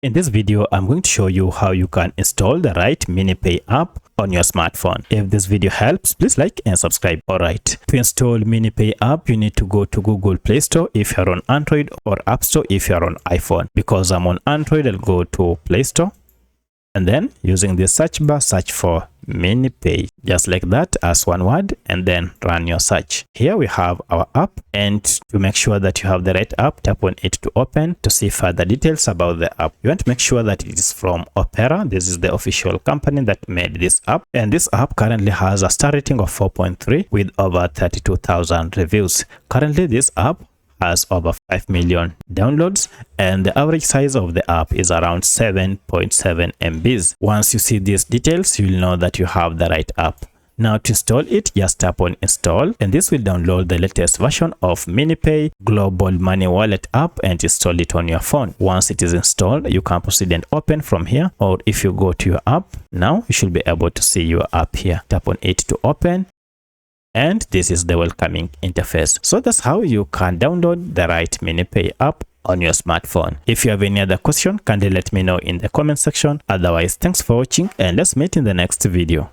In this video, I'm going to show you how you can install the right MiniPay app on your smartphone. If this video helps, please like and subscribe. Alright, to install MiniPay app, you need to go to Google Play Store if you're on Android or App Store if you're on iPhone. Because I'm on Android, I'll go to Play Store. And then using the search bar, search for MiniPay, just like that, as one word, and then run your search. Here we have our app, and to make sure that you have the right app, tap on it to open to see further details about the app. You want to make sure that it is from Opera. This is the official company that made this app, and this app currently has a star rating of 4.3 with over 32,000 reviews. Currently, this app has over 5 million downloads, and the average size of the app is around 7.7 MBs. Once you see these details, you'll know that you have the right app. Now to install it, just tap on install, and this will download the latest version of MiniPay Global Money Wallet app and install it on your phone. Once it is installed, you can proceed and open from here, or if you go to your app, now you should be able to see your app here. Tap on it to open. And this is the welcoming interface. So that's how you can download the right MiniPay app on your smartphone. If you have any other question, kindly let me know in the comment section. Otherwise, thanks for watching, and let's meet in the next video.